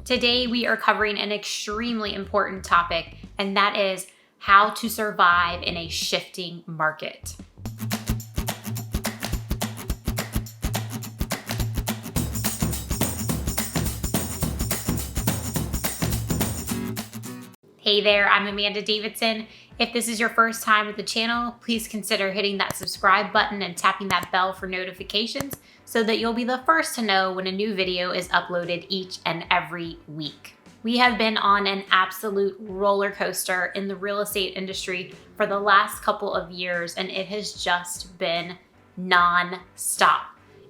Today, we are covering an extremely important topic, and that is how to survive in a shifting market. Hey there, I'm Amanda Davidson. If this is your first time with the channel, please consider hitting that subscribe button and tapping that bell for notifications so that you'll be the first to know when a new video is uploaded each and every week. We have been on an absolute roller coaster in the real estate industry for the last couple of years, and it has just been non-stop.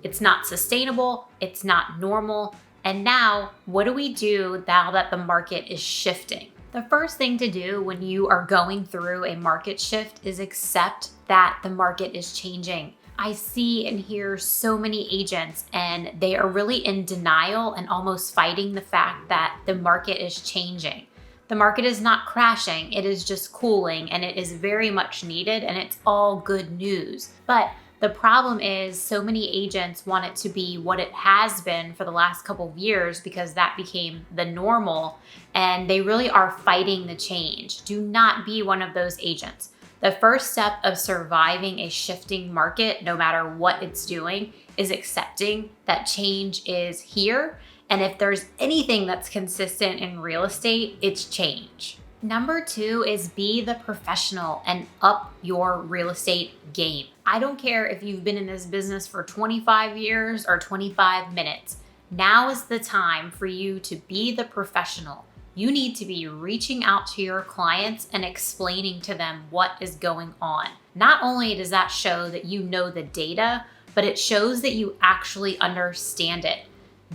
It's not sustainable, it's not normal, and now what do we do now that the market is shifting? The first thing to do when you are going through a market shift is accept that the market is changing. I see and hear so many agents, and they are really in denial and almost fighting the fact that the market is changing. The market is not crashing, it is just cooling, and it is very much needed, and it's all good news. But the problem is so many agents want it to be what it has been for the last couple of years because that became the normal, and they really are fighting the change. Do not be one of those agents. The first step of surviving a shifting market, no matter what it's doing, is accepting that change is here. And if there's anything that's consistent in real estate, it's change. Number two is be the professional and up your real estate game. I don't care if you've been in this business for 25 years or 25 minutes. Now is the time for you to be the professional. You need to be reaching out to your clients and explaining to them what is going on. Not only does that show that you know the data, but it shows that you actually understand it.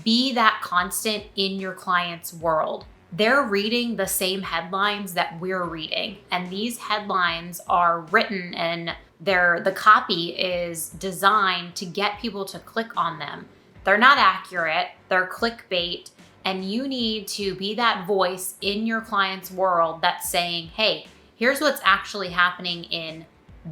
Be that constant in your client's world. They're reading the same headlines that we're reading, and these headlines are written and the copy is designed to get people to click on them. They're not accurate, they're clickbait, and you need to be that voice in your client's world that's saying, hey, here's what's actually happening in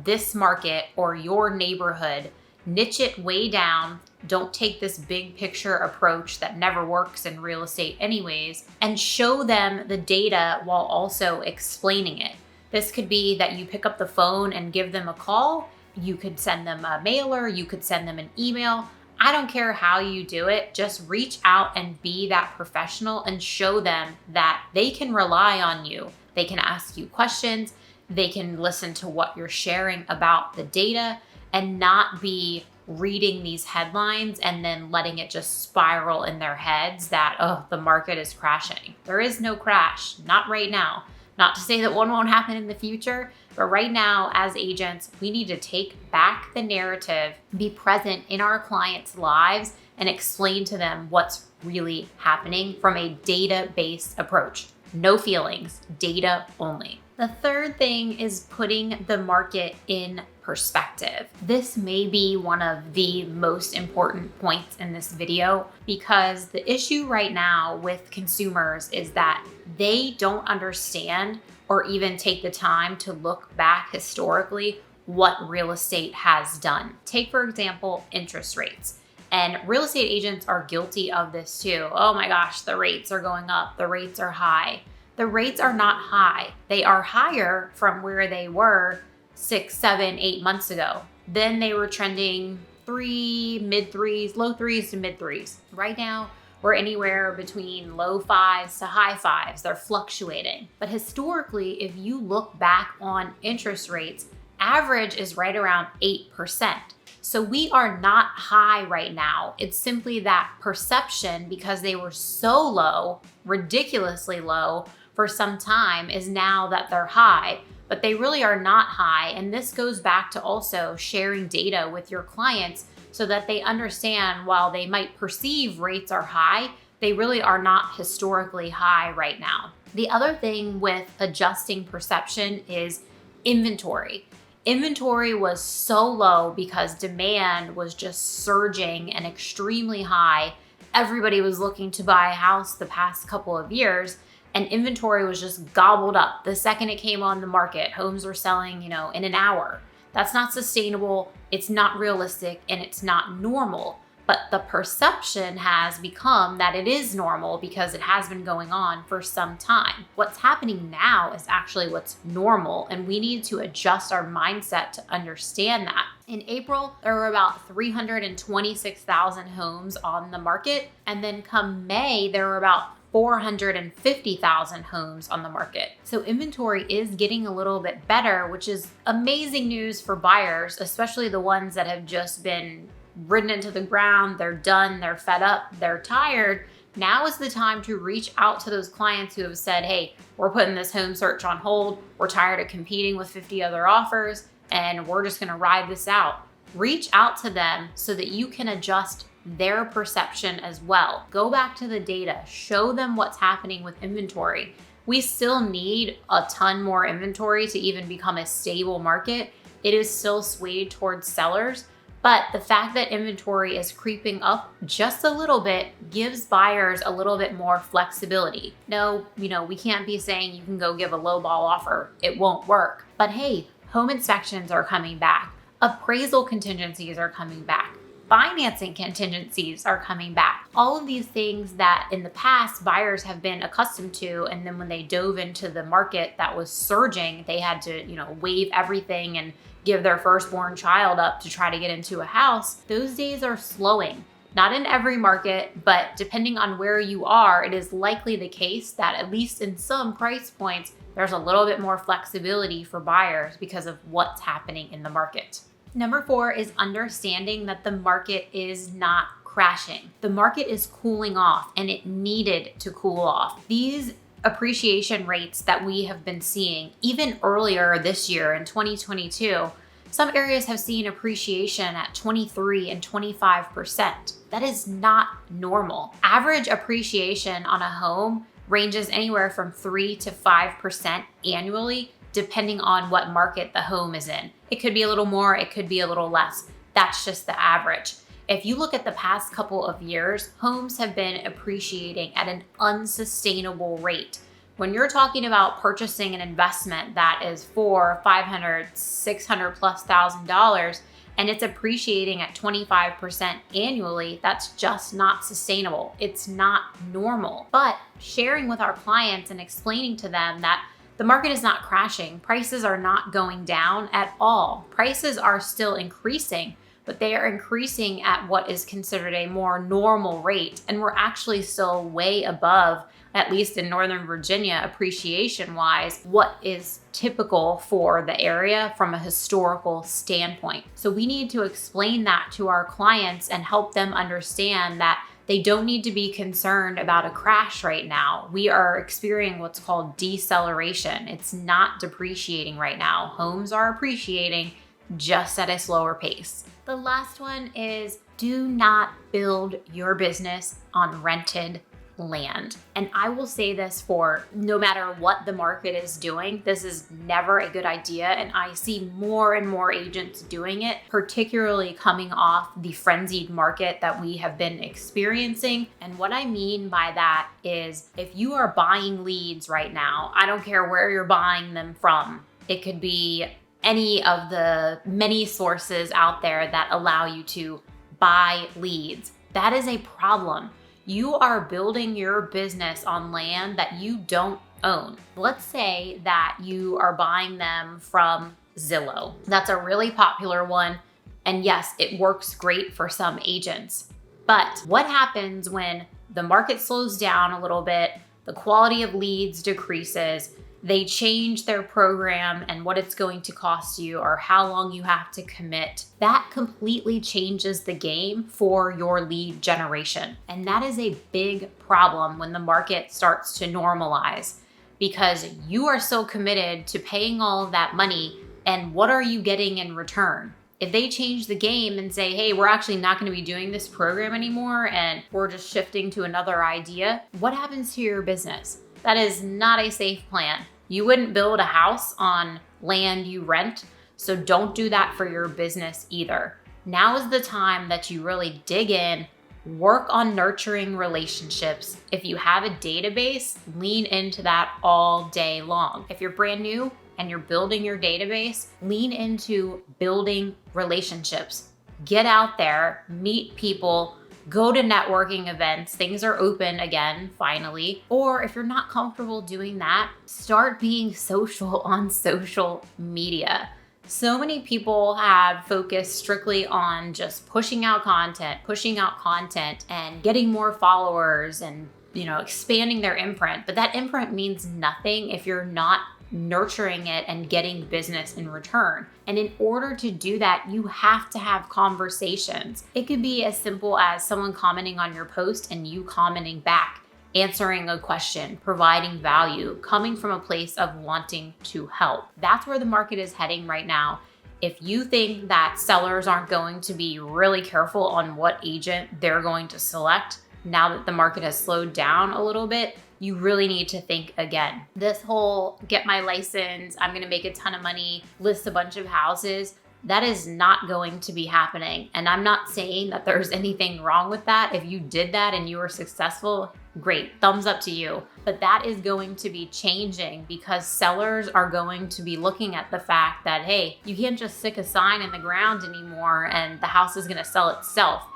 this market or your neighborhood. Niche it way down. Don't take this big picture approach that never works in real estate anyways, and show them the data while also explaining it. This could be that you pick up the phone and give them a call. You could send them a mailer. You could send them an email. I don't care how you do it. Just reach out and be that professional and show them that they can rely on you. They can ask you questions. They can listen to what you're sharing about the data and not be reading these headlines and then letting it just spiral in their heads that, oh, the market is crashing. There is no crash, not right now. Not to say that one won't happen in the future, but right now as agents, we need to take back the narrative, be present in our clients' lives, and explain to them what's really happening from a data-based approach. No feelings, data only. The third thing is putting the market in perspective. This may be one of the most important points in this video because the issue right now with consumers is that they don't understand or even take the time to look back historically what real estate has done. Take, for example, interest rates. And real estate agents are guilty of this too. Oh my gosh, the rates are going up, the rates are high. The rates are not high. They are higher from where they were 6, 7, 8 months ago. Then they were trending mid threes, low threes to mid threes. Right now, we're anywhere between low fives to high fives. They're fluctuating. But historically, if you look back on interest rates, average is right around 8%. So we are not high right now. It's simply that perception, because they were so low, ridiculously low for some time, is now that they're high, but they really are not high. And this goes back to also sharing data with your clients so that they understand while they might perceive rates are high, they really are not historically high right now. The other thing with adjusting perception is inventory. Inventory was so low because demand was just surging and extremely high. Everybody was looking to buy a house the past couple of years, and inventory was just gobbled up. The second it came on the market, homes were selling, in an hour. That's not sustainable, it's not realistic, and it's not normal. But the perception has become that it is normal because it has been going on for some time. What's happening now is actually what's normal, and we need to adjust our mindset to understand that. In April, there were about 326,000 homes on the market, and then come May, there were about 450,000 homes on the market. So inventory is getting a little bit better, which is amazing news for buyers, especially the ones that have just been ridden into the ground. They're done, they're fed up, they're tired. Now is the time to reach out to those clients who have said, hey, we're putting this home search on hold. We're tired of competing with 50 other offers, and we're just gonna ride this out. Reach out to them so that you can adjust their perception as well. Go back to the data, show them what's happening with inventory. We still need a ton more inventory to even become a stable market. It is still swayed towards sellers, but the fact that inventory is creeping up just a little bit gives buyers a little bit more flexibility. No, we can't be saying you can go give a lowball offer. It won't work. But hey, home inspections are coming back. Appraisal contingencies are coming back. Financing contingencies are coming back. All of these things that in the past buyers have been accustomed to, and then when they dove into the market that was surging, they had to, waive everything and give their firstborn child up to try to get into a house. Those days are slowing. Not in every market, but depending on where you are, it is likely the case that at least in some price points, there's a little bit more flexibility for buyers because of what's happening in the market. Number 4 is understanding that the market is not crashing. The market is cooling off, and it needed to cool off. These appreciation rates that we have been seeing even earlier this year in 2022, some areas have seen appreciation at 23 and 25%. That is not normal. Average appreciation on a home ranges anywhere from 3 to 5% annually, depending on what market the home is in. It could be a little more, it could be a little less. That's just the average. If you look at the past couple of years, homes have been appreciating at an unsustainable rate. When you're talking about purchasing an investment that is $400,000, $500,000, $600,000 plus $1,000, and it's appreciating at 25% annually, that's just not sustainable. It's not normal. But sharing with our clients and explaining to them that the market is not crashing. Prices are not going down at all. Prices are still increasing, but they are increasing at what is considered a more normal rate. And we're actually still way above, at least in Northern Virginia, appreciation-wise, what is typical for the area from a historical standpoint. So we need to explain that to our clients and help them understand that they don't need to be concerned about a crash right now. We are experiencing what's called deceleration. It's not depreciating right now. Homes are appreciating just at a slower pace. The last one is do not build your business on rented land. And I will say this for no matter what the market is doing, this is never a good idea. And I see more and more agents doing it, particularly coming off the frenzied market that we have been experiencing. And what I mean by that is if you are buying leads right now, I don't care where you're buying them from. It could be any of the many sources out there that allow you to buy leads. That is a problem. You are building your business on land that you don't own. Let's say that you are buying them from Zillow. That's a really popular one. And yes, it works great for some agents. But what happens when the market slows down a little bit, the quality of leads decreases, they change their program and what it's going to cost you or how long you have to commit? That completely changes the game for your lead generation. And that is a big problem when the market starts to normalize because you are so committed to paying all of that money. And what are you getting in return? If they change the game and say, hey, we're actually not going to be doing this program anymore and we're just shifting to another idea, what happens to your business? That is not a safe plan. You wouldn't build a house on land you rent, so don't do that for your business either. Now is the time that you really dig in, work on nurturing relationships. If you have a database, lean into that all day long. If you're brand new and you're building your database, lean into building relationships. Get out there, meet people, Go to networking events. Things are open again, finally. Or if you're not comfortable doing that, start being social on social media. So many people have focused strictly on just pushing out content and getting more followers and, expanding their imprint. But that imprint means nothing if you're not nurturing it and getting business in return. And in order to do that, you have to have conversations. It could be as simple as someone commenting on your post and you commenting back, answering a question, providing value, coming from a place of wanting to help. That's where the market is heading right now. If you think that sellers aren't going to be really careful on what agent they're going to select now that the market has slowed down a little bit, you really need to think again. This whole get my license, I'm gonna make a ton of money, list a bunch of houses, that is not going to be happening. And I'm not saying that there's anything wrong with that. If you did that and you were successful, great, thumbs up to you. But that is going to be changing because sellers are going to be looking at the fact that, hey, you can't just stick a sign in the ground anymore and the house is gonna sell itself.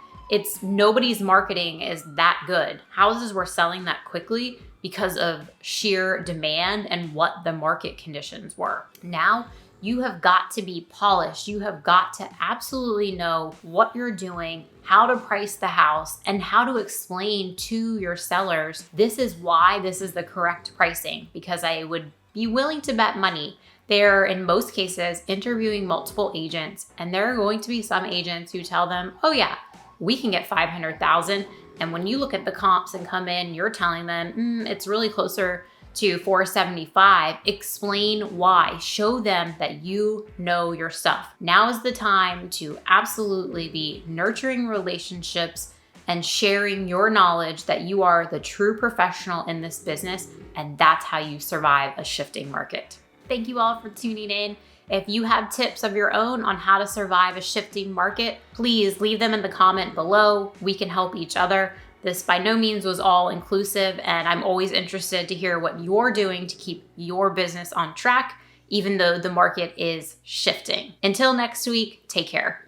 Nobody's marketing is that good. Houses were selling that quickly because of sheer demand and what the market conditions were. Now, you have got to be polished. You have got to absolutely know what you're doing, how to price the house, and how to explain to your sellers, this is why this is the correct pricing, because I would be willing to bet money. They're, in most cases, interviewing multiple agents, and there are going to be some agents who tell them, oh yeah, we can get 500,000. And when you look at the comps and come in, you're telling them, it's really closer to 475. Explain why. Show them that you know your stuff. Now is the time to absolutely be nurturing relationships and sharing your knowledge that you are the true professional in this business, and that's how you survive a shifting market. Thank you all for tuning in. If you have tips of your own on how to survive a shifting market, please leave them in the comment below. We can help each other. This by no means was all inclusive, and I'm always interested to hear what you're doing to keep your business on track, even though the market is shifting. Until next week, take care.